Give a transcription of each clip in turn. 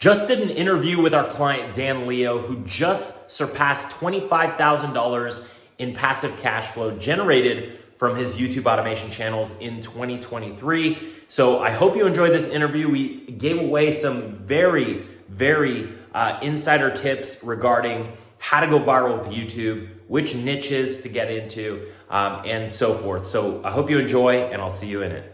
Just did an interview with our client, Dan Leo, who just surpassed $25,000 in passive cash flow generated from his YouTube automation channels in 2023. So I hope you enjoyed this interview. We gave away some very insider tips regarding how to go viral with YouTube, which niches to get into, and so forth. So I hope you enjoy, and I'll see you in it.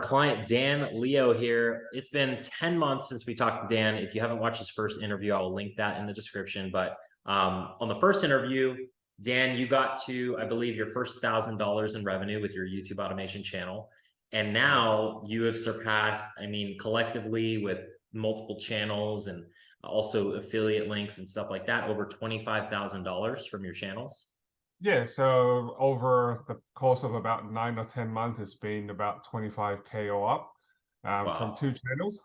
Client Dan Leo here. It's been 10 months since we talked to Dan. If you haven't watched his first interview, I will link that in the description. But on the first interview, Dan, you got to, I believe, your first $1,000 in revenue with your YouTube automation channel. And now you have surpassed, I mean, collectively with multiple channels and also affiliate links and stuff like that, over $25,000 from your channels. Yeah, so over the course of about 9 or 10 months, it's been about 25K or up from 2 channels.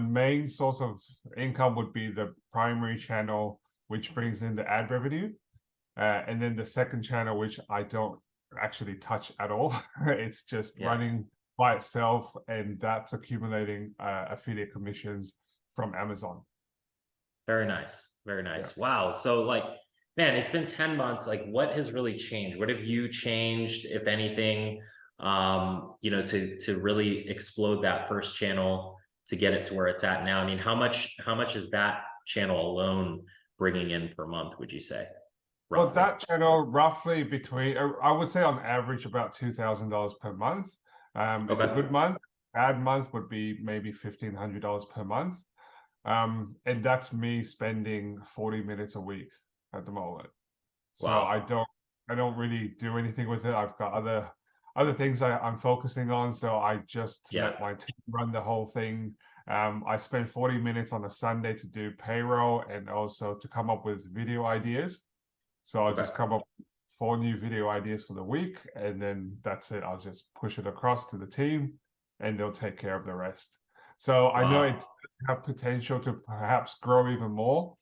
Main source of income would be the primary channel, which brings in the ad revenue. And then the second channel, which I don't actually touch at all. It's just running by itself, and that's accumulating affiliate commissions from Amazon. Very nice. Very nice. Yeah. Wow. So like, man, it's been 10 months. Like, what has really changed? What have you changed, if anything, to really explode that first channel to get it to where it's at now? I mean, how much is that channel alone bringing in per month, would you say? Roughly? Well, that channel roughly between, I would say on average about $2,000 per month. In a good month, bad month would be maybe $1,500 per month. And that's me spending 40 minutes a week at the moment. So I don't really do anything with it. I've got other things I'm focusing on. So I just let my team run the whole thing. I spend 40 minutes on a Sunday to do payroll and also to come up with video ideas. So I'll just come up with 4 new video ideas for the week, and then that's it. I'll just push it across to the team and they'll take care of the rest. So I know it does have potential to perhaps grow even more,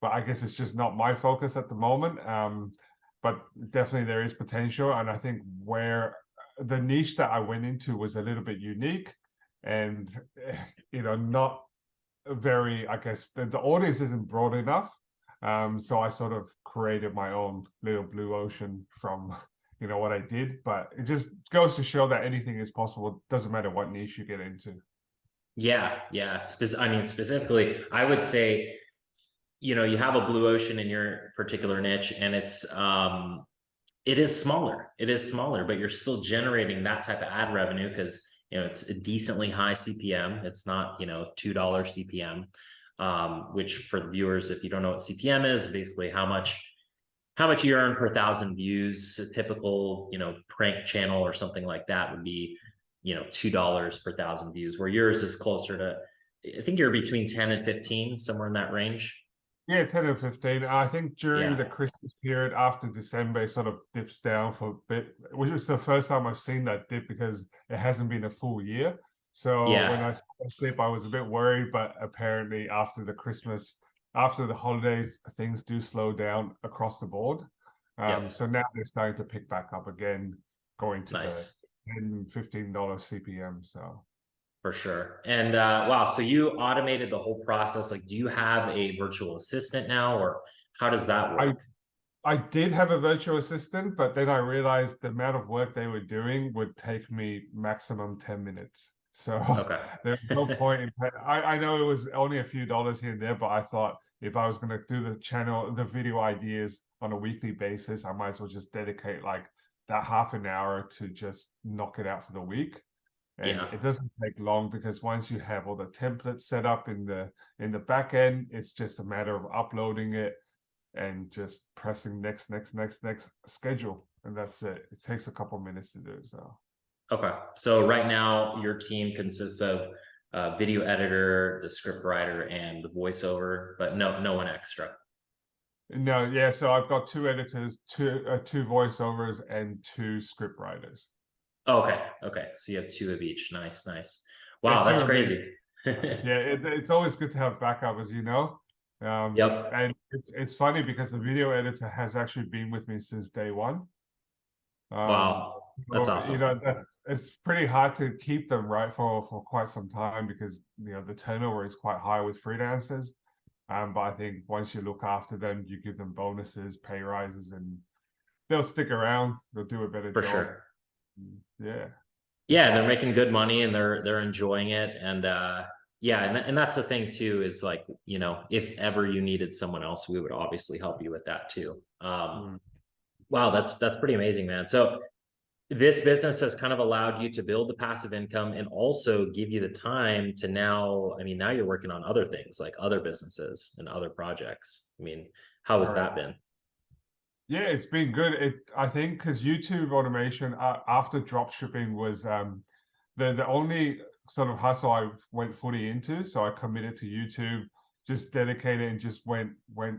but I guess it's just not my focus at the moment. But definitely there is potential. And I think where the niche that I went into was a little bit unique and, not very, I guess the audience isn't broad enough. So I sort of created my own little blue ocean from, what I did, but it just goes to show that anything is possible. It doesn't matter what niche you get into. Yeah. I mean, specifically, I would say, you have a blue ocean in your particular niche, and it is smaller. It is smaller, but you're still generating that type of ad revenue because, it's a decently high CPM. It's not, $2 CPM, which for the viewers, if you don't know what CPM is, basically how much you earn per 1,000 views. A typical, prank channel or something like that would be, $2 per 1,000 views, where yours is closer to, I think you're between 10 and 15, somewhere in that range. Yeah, 10 and 15. I think during the Christmas period after December, it sort of dips down for a bit, which is the first time I've seen that dip because it hasn't been a full year. So when I saw that dip, I was a bit worried, but apparently after the holidays, things do slow down across the board. So now they're starting to pick back up again, going to the $10, $15 CPM. So. For sure. And wow, so you automated the whole process. Like, do you have a virtual assistant now, or how does that work? I did have a virtual assistant, but then I realized the amount of work they were doing would take me maximum 10 minutes. So there's no point in I know it was only a few dollars here and there, but I thought if I was going to do the video ideas on a weekly basis, I might as well just dedicate like that half an hour to just knock it out for the week. And it doesn't take long because once you have all the templates set up in the back end, it's just a matter of uploading it and just pressing next schedule, and that's it. It takes a couple minutes to do. So right now your team consists of video editor, the script writer, and the voiceover, but no one extra. No, so I've got 2 editors, two voiceovers, and 2 script writers. Okay. So you have 2 of each. Nice. Wow, that's crazy. It's always good to have backup, as you know. And it's funny because the video editor has actually been with me since day one. Wow. That's You awesome. know, it's pretty hard to keep them right for quite some time because you know the turnover is quite high with freelancers. But I think once you look after them, you give them bonuses, pay rises, and they'll stick around. They'll do a better For job. sure. Yeah, Yeah, and they're making good money and they're enjoying it. And yeah, and that's the thing too, is like, you know, if ever you needed someone else, we would obviously help you with that too. mm. Wow, that's pretty amazing, man. So this business has kind of allowed you to build the passive income and also give you the time to now, I mean, now you're working on other things like other businesses and other projects. I mean, how has Correct. that been? Yeah, it's been good. I think because YouTube automation after drop shipping was the only sort of hustle I went fully into. So I committed to YouTube, just dedicated and just went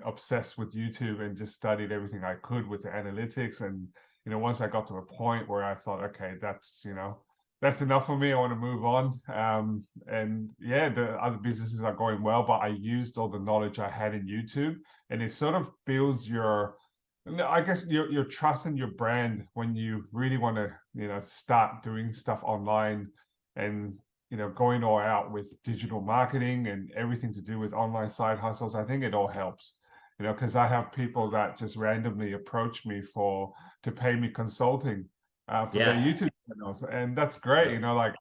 obsessed with YouTube and just studied everything I could with the analytics. And you know, once I got to a point where I thought, okay, that's you know, that's enough for me. I want to move on. And yeah, the other businesses are going well, but I used all the knowledge I had in YouTube, and it sort of builds your I guess your trust in your brand when you really want to, you know, start doing stuff online and you know going all out with digital marketing and everything to do with online side hustles. I think it all helps, you know, because I have people that just randomly approach me to pay me consulting for their Yeah. YouTube channels, and that's great. You Yep. know, like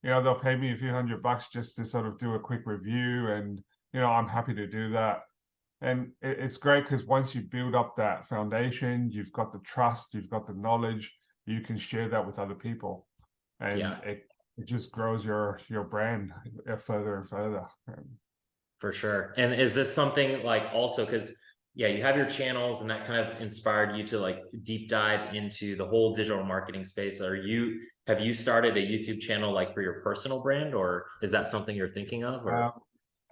you know, they'll pay me a few $100 just to sort of do a quick review, and you know, I'm happy to do that. And it's great because once you build up that foundation, you've got the trust, you've got the knowledge, you can share that with other people, and Yeah. it just grows your brand further and further. For sure. And is this something like also because yeah, you have your channels and that kind of inspired you to like deep dive into the whole digital marketing space. Have you started a YouTube channel like for your personal brand, or is that something you're thinking of? Or Um,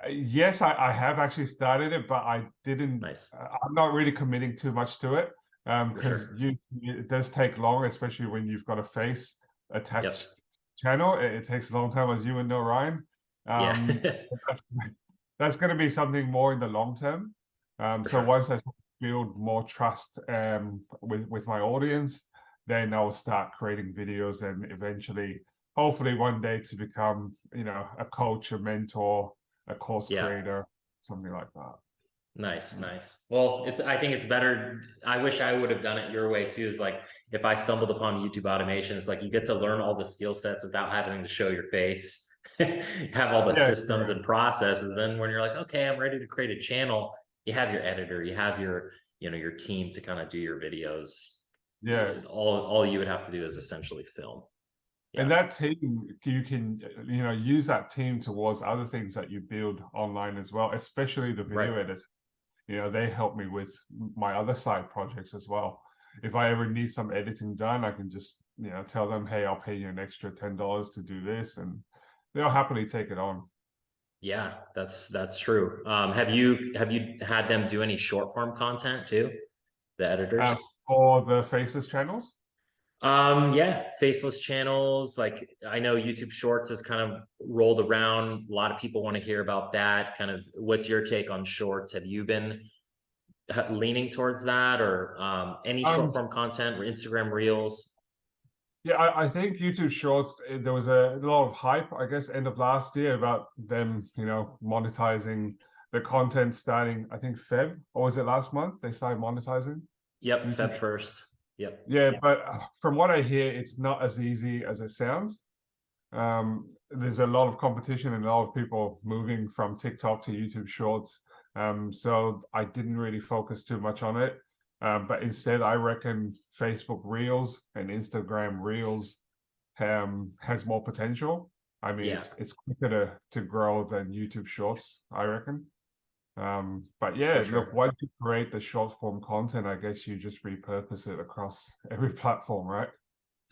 yes, I have actually started it, but I didn't. nice. I'm not really committing too much to it For because sure. you it does take long, especially when you've got a face attached Yep. channel. It takes a long time, as you would know, Ryan. Yeah. Um, that's that's going to be something more in the long term. For So sure. once I build more trust with my audience, then I'll start creating videos and eventually, hopefully, one day to become, you know, a coach, a mentor, a course Yeah. creator, something like that. Nice, nice. Well, I think it's better. I wish I would have done it your way too. Is like if I stumbled upon YouTube automation, it's like you get to learn all the skill sets without having to show your face, have all the Yeah, systems and processes. Then when you're like, okay, I'm ready to create a channel, you have your editor, you have your, you know, your team to kind of do your videos. yeah. All you would have to do is essentially film. And Yeah. that team, you can, you know, use that team towards other things that you build online as well, especially the Right. video edit. You know, they help me with my other side projects as well. If I ever need some editing done, I can just, you know, tell them, hey, I'll pay you an extra $10 to do this, and they'll happily take it on. Yeah, that's true. Have you had them do any short form content too? The Um, editors? for the faceless channels, Yeah, faceless channels. Like I know YouTube Shorts has kind of rolled around. A lot of people want to hear about that. Kind of, what's your take on Shorts? Have you been leaning towards that, or any um, short form content or Instagram Reels? yeah, I think YouTube Shorts, there was a lot of hype, I guess, end of last year about them, you know, monetizing the content starting, I think, Feb, or was it last month? They started monetizing Yep, YouTube. Feb 1st. Yep. Yeah, but from what I hear, it's not as easy as it sounds. There's a lot of competition and a lot of people moving from TikTok to YouTube Shorts. So I didn't really focus too much on it. But instead, I reckon Facebook Reels and Instagram Reels has more potential. I mean, Yeah. it's quicker to grow than YouTube Shorts, I reckon. But For yeah, look, sure. once you create the short form content, I guess you just repurpose it across every platform, right?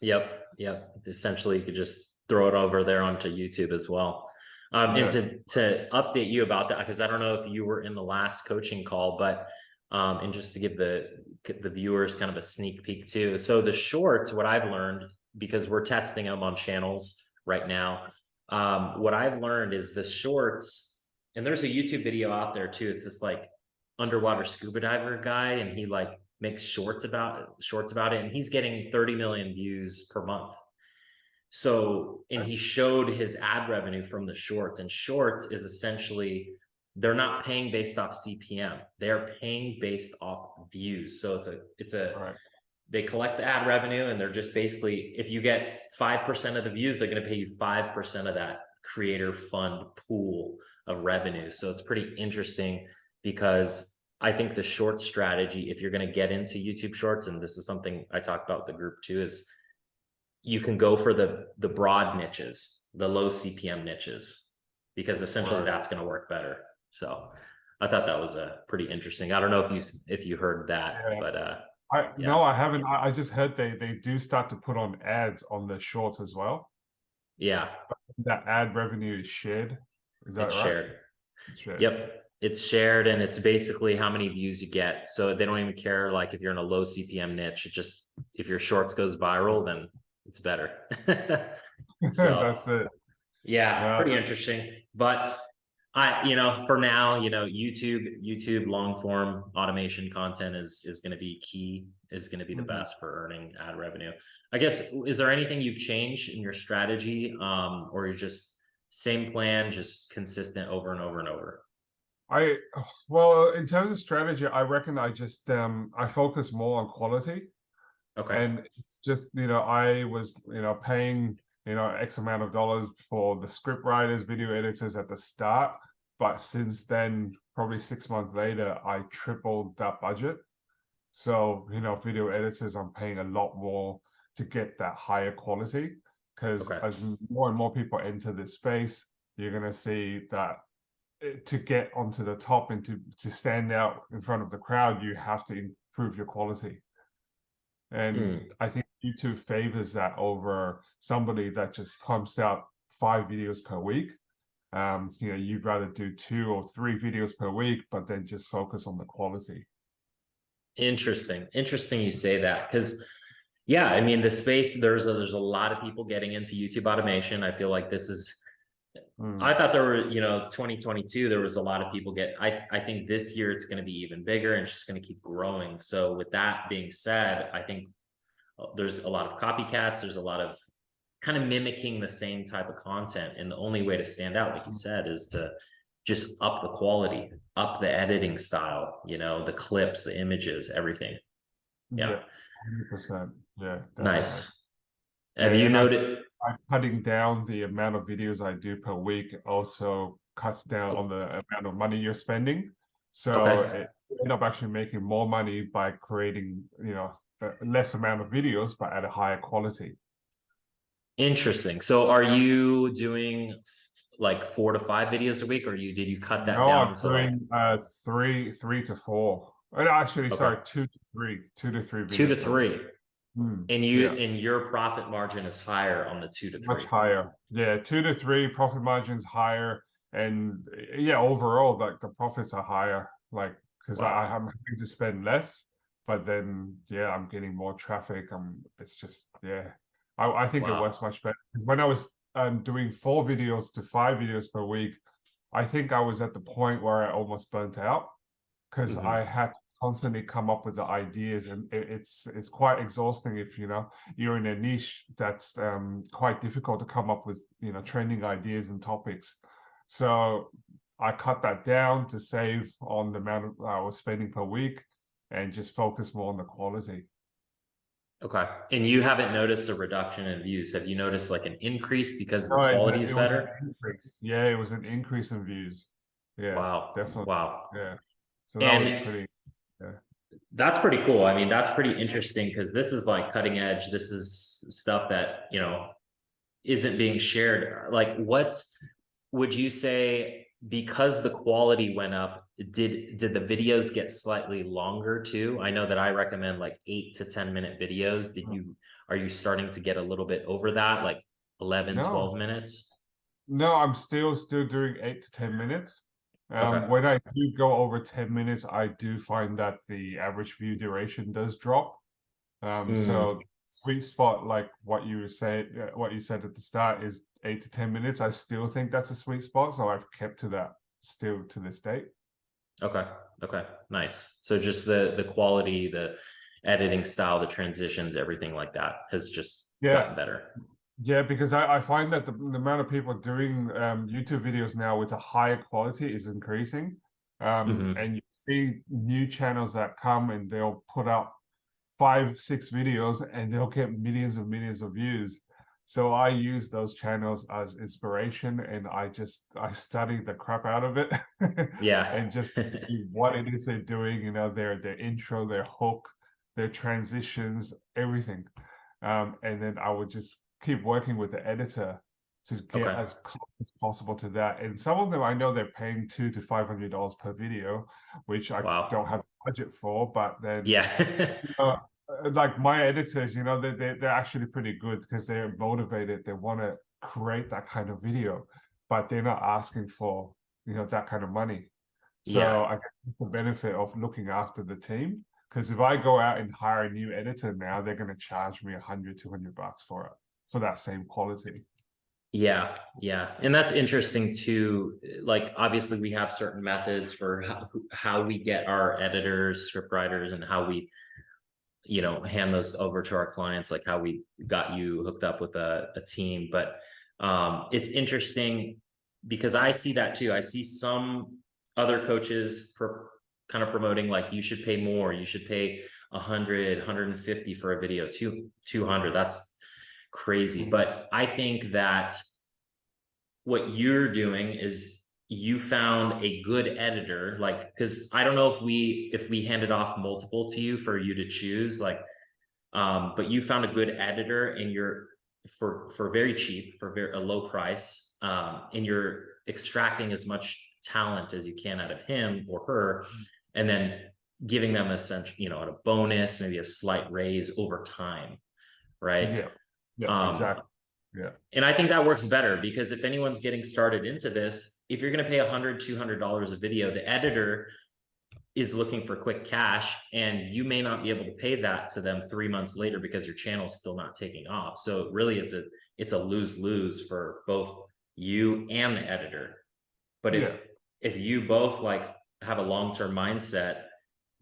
Yep. Yep. Essentially, you could just throw it over there onto YouTube as well. And Yeah. to update you about that, because I don't know if you were in the last coaching call, but and just to give the viewers kind of a sneak peek too. So the shorts, what I've learned, because we're testing them on channels right now, what I've learned is the shorts, and there's a YouTube video out there too. It's this like underwater scuba diver guy, and he like makes shorts about it, and he's getting 30 million views per month. So, and he showed his ad revenue from the shorts, and shorts is essentially, they're not paying based off CPM. They're paying based off views. So Right. they collect the ad revenue, and they're just basically, if you get 5% of the views, they're going to pay you 5% of that creator fund pool of revenue. So it's pretty interesting, because I think the short strategy, if you're going to get into YouTube shorts, and this is something I talked about with the group too, is you can go for the broad niches, the low CPM niches, because essentially that's going to work better. So I thought that was pretty interesting. I don't know if you heard that, but no, I haven't. I just heard they do start to put on ads on the shorts as well. Yeah, that ad revenue is shared. Is that it's right? shared. It's shared. Yep, it's shared, and it's basically how many views you get. So they don't even care like if you're in a low CPM niche. It just, if your shorts goes viral, then it's better. So That's it. yeah, pretty interesting. But for now, YouTube long form automation content is going to be key, is going to be the best for earning ad revenue. I guess, is there anything you've changed in your strategy, or you're just same plan, just consistent over and over and over? Well, in terms of strategy, I reckon I just I focus more on quality. Okay. And it's just, I was, paying, X amount of dollars for the script writers, video editors at the start. But since then, probably 6 months later, I tripled that budget. So, video editors, I'm paying a lot more to get that higher quality. Because as more and more people enter this space, you're going to see that to get onto the top and to stand out in front of the crowd, you have to improve your quality. And I think YouTube favors that over somebody that just pumps out 5 videos per week. You'd rather do 2 or 3 videos per week, but then just focus on the quality. Interesting you say that, because yeah, I mean, the space, there's a lot of people getting into YouTube automation. I feel like this is, I thought there were, 2022, there was a lot of people I think this year it's going to be even bigger, and it's just going to keep growing. So with that being said, I think there's a lot of copycats. There's a lot of kind of mimicking the same type of content. And the only way to stand out, like you said, is to just up the quality, up the editing style, the clips, the images, everything. Yeah. 100%. Yeah. Definitely. Nice. Have you noted? I'm cutting down the amount of videos I do per week. Also cuts down on the amount of money you're spending. So it end up actually making more money by creating, a less amount of videos, but at a higher quality. Interesting. So are you doing like 4 to 5 videos a week, or did you cut that down to doing, like 3 to 4? Actually, sorry, 2 to 3 videos. 2 to 3. And and your profit margin is higher on the 2 to 3. Much higher. Yeah, 2 to 3 profit margins higher, and overall, like the profits are higher. Like, because I'm having to spend less, but then I'm getting more traffic. It's just I think it works much better. Because when I was doing 4 videos to 5 videos per week, I think I was at the point where I almost burnt out, because I had to constantly come up with the ideas, and it's quite exhausting if you're in a niche that's quite difficult to come up with trending ideas and topics. So I cut that down to save on the amount I was spending per week, and just focus more on the quality. Okay. And you haven't noticed a reduction in views? Have you noticed like an increase because the quality is better? Yeah, it was an increase in views. Yeah, wow, definitely. Wow. Yeah, so that was pretty. That's pretty cool. I mean, that's pretty interesting, because this is like cutting edge. This is stuff that isn't being shared. Like, what would you say, because the quality went up, did the videos get slightly longer too? I know that I recommend like 8 to 10 minute videos. Are you starting to get a little bit over that, like 11, 12 minutes? No, I'm still doing 8 to 10 minutes. When I do go over 10 minutes, I do find that the average view duration does drop. So sweet spot, like what you said at the start, is 8 to 10 minutes. I still think that's a sweet spot, so I've kept to that still to this date. Okay. Okay. Nice. So just the quality, the editing style, the transitions, everything like that has just Yeah. gotten better. Yeah, because I find that the amount of people doing YouTube videos now with a higher quality is increasing. Hmm. And you see new channels that come and they'll put out 5, 6 videos and they'll get millions of views. So I use those channels as inspiration and I study the crap out of it Yeah. and just see what it is they're doing, their intro, their hook, their transitions, everything. And then I would just keep working with the editor to get Okay. as close as possible to that. And some of them I know they're paying $200 to $500 per video, which I Wow. don't have a budget for. But then, Yeah. uh, like my editors, they're actually pretty good because they're motivated. They want to create that kind of video, but they're not asking for that kind of money. Yeah. So I get the benefit of looking after the team. Because if I go out and hire a new editor now, they're going to charge me 100, $200 for it for that same quality. Yeah, yeah. And that's interesting too. Like, obviously, we have certain methods for how we get our editors, script writers, and how we, hand those over to our clients, like how we got you hooked up with a team. But it's interesting because I see that too. I see some other coaches kind of promoting like you should pay more, you should pay 150 for a video, 200. That's crazy. Mm. But I think that what you're doing is you found a good editor, like, because I don't know if we handed off multiple to you for you to choose, like, but you found a good editor and you're for very cheap, for a low price, and you're extracting as much talent as you can out of him or her, and then giving them a bonus, maybe a slight raise over time, right? Yeah, yeah, um exactly. Yeah, and I think that works better because if anyone's getting started into this, if you're going to pay $100, $200 a video, the editor is looking for quick cash, and you may not be able to pay that to them 3 months later because your channel's still not taking off. So really, it's a lose-lose for both you and the editor. But yeah. if you both like have a long-term mindset,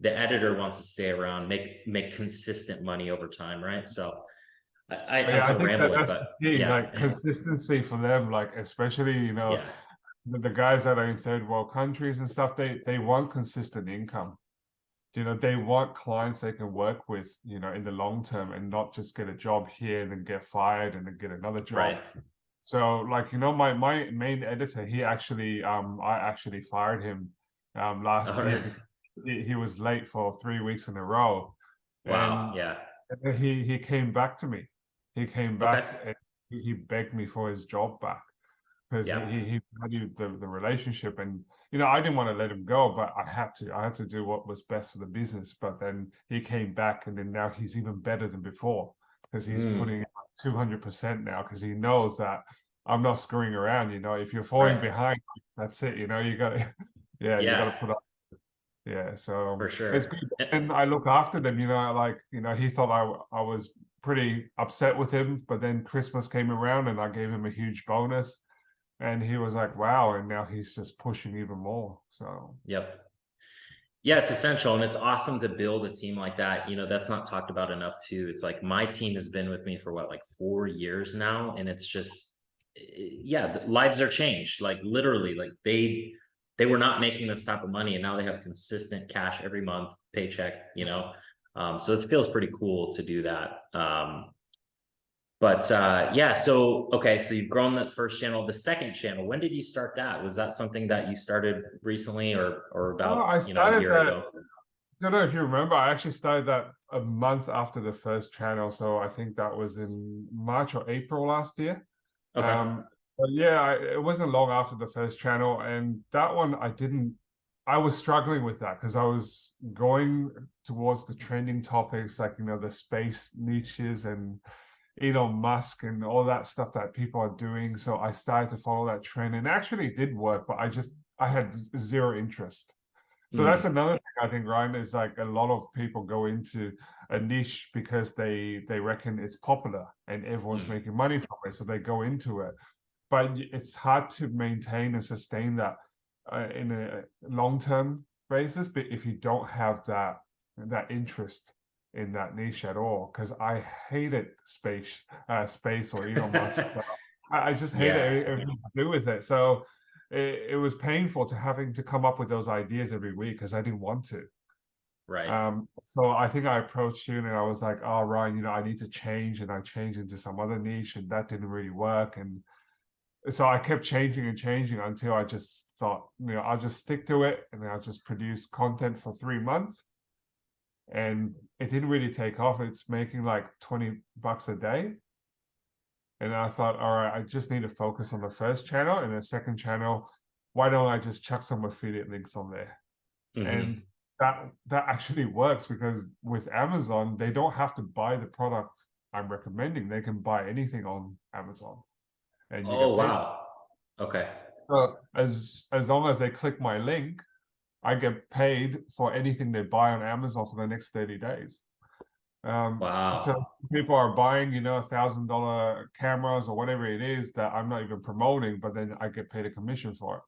the editor wants to stay around, make consistent money over time, right? So I'm Yeah, I kind of think that rambling, that's but the key, yeah. like consistency for them, like especially, Yeah. the guys that are in third world countries and stuff, they want consistent income. They want clients they can work with, in the long term and not just get a job here and then get fired and then get another Right. job. So like, my main editor, I actually fired him last Oh, year because he was late for 3 weeks in a row. wow. And Yeah. he came back to me. He came Okay. back and he begged me for his job back because Yeah. he valued the relationship. And I didn't want to let him go, but I had to do what was best for the business. But then he came back, and then now he's even better than before because he's Mm, putting 200% now because he knows that I'm not screwing around. If you're falling right. behind, that's it. You got to yeah, you got to Yeah, put up. Yeah, so for it's sure. good. And I look after them, like, he thought I was pretty upset with him, but then Christmas came around and I gave him a huge bonus and he was like, wow, and now he's just pushing even more. So Yep. Yeah, it's essential, and it's awesome to build a team like that. That's not talked about enough too. It's like my team has been with me for what, like 4 years now, and it's just, yeah, lives are changed. Like literally, like they were not making this type of money, and now they have consistent cash every month, paycheck. So it feels pretty cool to do that. But yeah, so okay, so you've grown that first channel. The second channel, when did you start that? Was that something that you started recently, or oh, about I a started year that. ago? I don't know if you remember, I actually started that a month after the first channel. So I think that was in March or April last year. Okay. But yeah, it wasn't long after the first channel, and that one I didn't. I was struggling with that because I was going towards the trending topics like the space niches and Elon Musk and all that stuff that people are doing. So I started to follow that trend, and actually it did work, but I had zero interest. So that's Mm, another thing I think, Ryan, is like a lot of people go into a niche because they reckon it's popular and everyone's mm, making money from it, so they go into it. But it's hard to maintain and sustain that in a long term. basis, but if you don't have that interest in that niche at all, because I hated space or Elon Musk. I just hated Yeah, everything to do with it. So it was painful to having to come up with those ideas every week because I didn't want to. right. So I think I approached you and I was like, oh, Ryan, I need to change. And I changed into some other niche and that didn't really work. And so I kept changing and changing until I just thought, I'll just stick to it and I'll just produce content for 3 months. And it didn't really take off. It's making like $20 a day. And I thought, all right, I just need to focus on the first channel and the second channel. Why don't I just chuck some affiliate links on there? And Hmm. that actually works because with Amazon, they don't have to buy the product I'm recommending. They can buy anything on Amazon and you Oh, get paid for it. wow. Okay. So as long as they click my link, I get paid for anything they buy on Amazon for the next 30 days. So Wow. people are buying, $1,000 cameras or whatever it is that I'm not even promoting, but then I get paid a commission for it.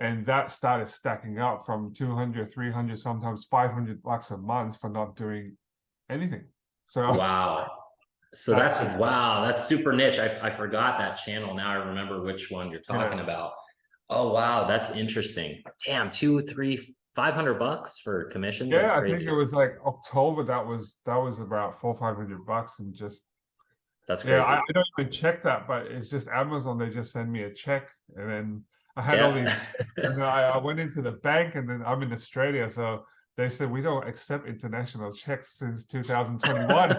And that started stacking up from 200, 300, sometimes $500 a month for not doing anything. So Wow. So that's that's, a, wow, that's super niche. I forgot that channel. Now I remember which one you're talking yeah. about. Oh, wow, that's interesting. Damn, 500 bucks for commissions. That's Yeah, I think it crazy. was like October. That was about 400, 500 bucks, and just That's yeah, I, crazy. I don't even check that, but it's just Amazon. They just send me a check, and then I had all these Yeah. checks, and then I went into the bank, and then I'm in Australia, so they said we don't accept international checks since 2021.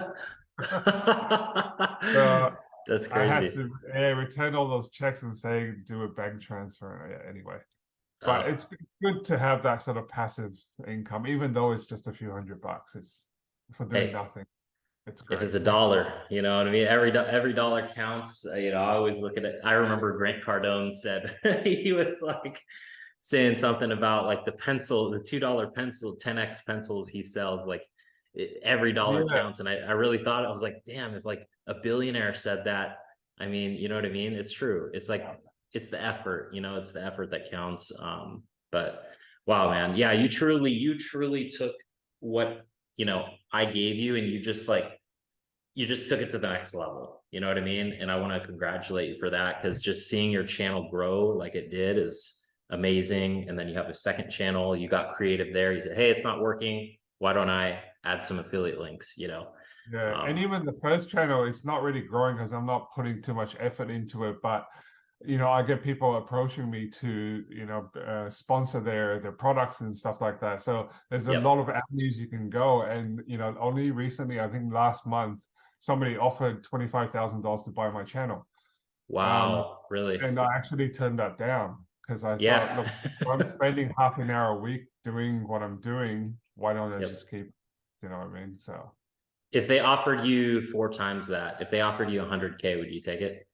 So That's I had crazy. to return all those checks and say do a bank transfer. Yeah, anyway, but Uh, it's good to have that sort of passive income, even though it's just a few $100. It's for doing hey, nothing. It's if great. it's a dollar, you know what I mean? Every dollar counts. I always look at it. I remember Grant Cardone said he was like saying something about like the pencil, the $2 pencil, 10x pencils he sells, like every dollar Yeah, counts. And I really thought, I was like, damn, if like a billionaire said that, I mean, you know what I mean? It's true. It's like, it's the effort, it's the effort that counts. But wow, man. Yeah, you truly took what, I gave you and you just took it to the next level. You know what I mean? And I want to congratulate you for that because just seeing your channel grow like it did is amazing. And then you have a second channel, you got creative there. You said, hey, it's not working. Why don't I add some affiliate links? yeah. And Um, even the first channel, it's not really growing because I'm not putting too much effort into it. But I get people approaching me to, sponsor their products and stuff like that. So there's a lot yep. of avenues you can go. And only recently, I think last month, somebody offered $25,000 to buy my channel. Um, Wow. Really? and I actually turned that down because I thought, Yeah. look, if I'm spending half an hour a week doing what I'm doing, why don't I Yep. just keep, you know what I mean? So If they offered you four times that, if they offered you 100K, would you take it?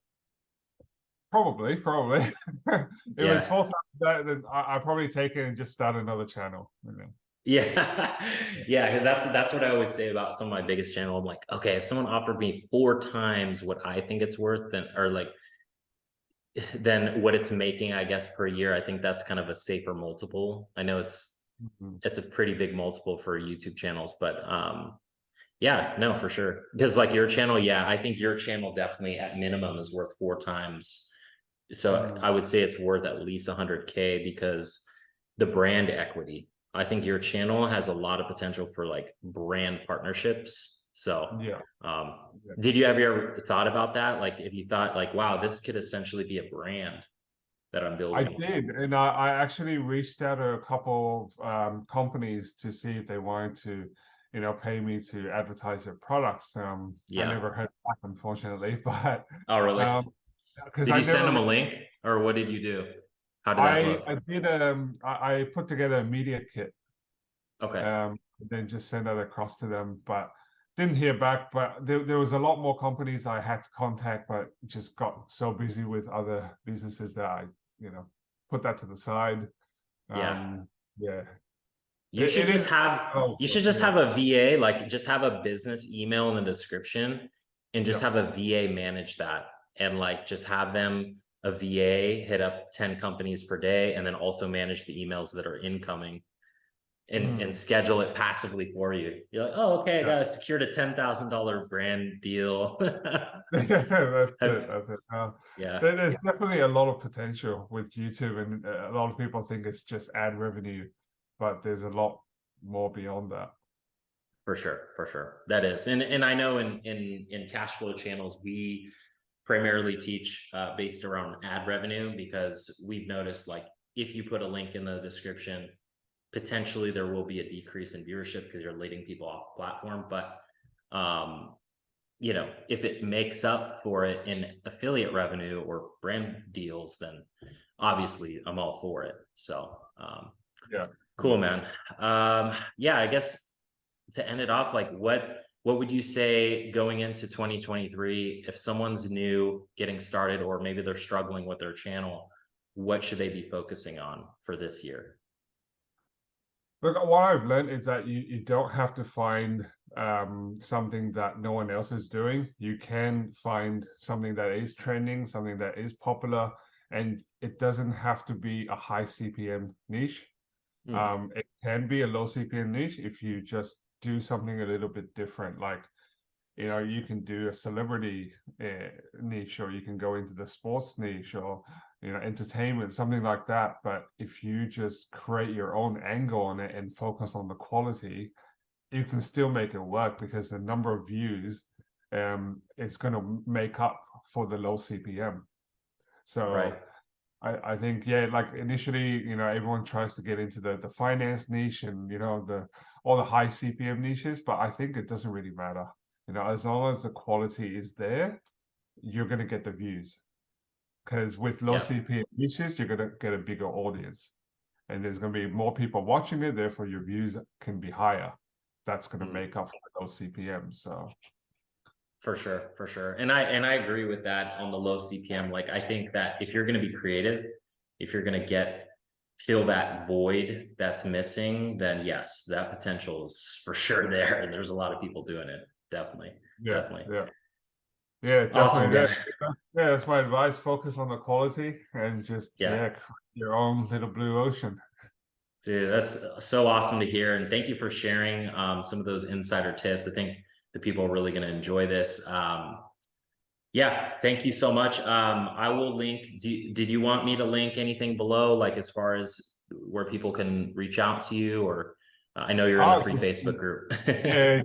probably. If it was Yeah. 4 times that, then I probably take it and just start another channel. Yeah. Yeah. That's what I always say about some of my biggest channel. I'm like, okay, if someone offered me four times what I think it's worth, then, or like, then what it's making, I guess, per year, I think that's kind of a safer multiple. I know Mhm. it's a pretty big multiple for YouTube channels, but yeah, no, for sure. Because like your channel, yeah, I think your channel definitely at minimum is worth four times. So Mhm. I would say it's worth at least 100K because the brand equity. I think your channel has a lot of potential for like brand partnerships. So Yeah. um, Yeah. did you ever thought about that? Like if you thought like, wow, this could essentially be a brand that I'm I building. did, and I actually reached out to a couple of companies to see if they wanted to, pay me to advertise their products. I Yeah. never heard back, unfortunately, but Oh, really? um, because Did I you send never, them a link or what did you do? How did that I look? I did I put together a media kit, Okay. then just send that across to them, but didn't hear back. But there was a lot more companies I had to contact, but just got so busy with other businesses that I, put that to the side. Yeah. Um, yeah, You should it just is. have Oh, you should just yeah, have a VA, like just have a business email in the description and just yeah, have a VA manage that and like just have them a VA hit up 10 companies per day and then also manage the emails that are incoming. and schedule it passively for you. You're like, oh, okay, I got secured a $10,000 brand deal. That's it. That's it. Yeah, There's definitely a lot of potential with YouTube, and a lot of people think it's just ad revenue, but there's a lot more beyond that. for sure. That is, and I know in cash flow channels we primarily teach based around ad revenue, because we've noticed, like, if you put a link in the description, potentially there will be a decrease in viewership because you're leading people off the platform. But you know, if it makes up for it in affiliate revenue or brand deals, then obviously I'm all for it. So Yeah, cool, man. Yeah, I guess to end it off, like, what would you say going into 2023, if someone's new, getting started, or maybe they're struggling with their channel, what should they be focusing on for this year? Look, what I've learned is that you don't have to find something that no one else is doing. You can find something that is trending, something that is popular, and it doesn't have to be a high CPM niche. It can be a low CPM niche if you just do something a little bit different. Like, you know, you can do a celebrity niche, or you can go into the sports niche, or, you know, entertainment, something like that. But if you just create your own angle on it and focus on the quality, you can still make it work, because the number of views it's going to make up for the low CPM. So Right. I think, yeah, like initially, you know, everyone tries to get into the finance niche, and, you know, all the high CPM niches, but I think it doesn't really matter. You know, as long as the quality is there, you're going to get the views. Because with low CPM niches, you're going to get a bigger audience, and there's going to be more people watching it. Therefore, your views can be higher. That's going to make up for the low CPM. So For sure. And I agree with that on the low CPM. Like, I think that if you're going to be creative, if you're going to fill that void that's missing, then yes, that potential is for sure there. And there's a lot of people doing it. Definitely. yeah, definitely. Awesome, man. Yeah, that's my advice. Focus on the quality, and just create your own little blue ocean. Dude, that's so awesome to hear. And thank you for sharing some of those insider tips. I think the people are really going to enjoy this. Yeah, thank you so much. I will link. Did you want me to link anything below, like as far as where people can reach out to you? Or I know you're in the free Facebook group. Yeah,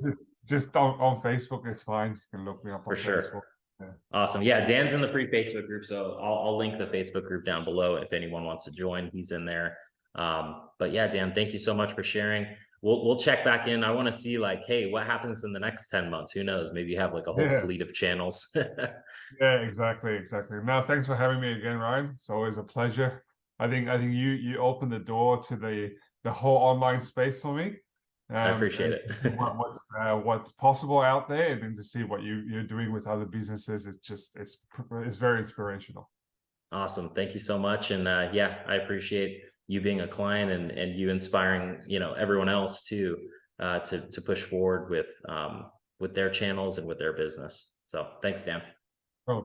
just on Facebook is fine. You can look me up on Facebook. Yeah. Awesome. Yeah, Dan's in the free Facebook group, so I'll link the Facebook group down below if anyone wants to join. He's in there. But yeah, Dan, thank you so much for sharing. We'll check back in. I want to see, like, hey, what happens in the next 10 months? Who knows? Maybe you have like a whole fleet of channels. Yeah, exactly. Now, thanks for having me again, Ryan. It's always a pleasure. I think you opened the door to the whole online space for me. I appreciate it. What's possible out there, and then to see what you're doing with other businesses, it's very inspirational. Awesome. Thank you so much. And yeah, I appreciate you being a client, and you inspiring, you know, everyone else to push forward with their channels and with their business. So thanks, Dan.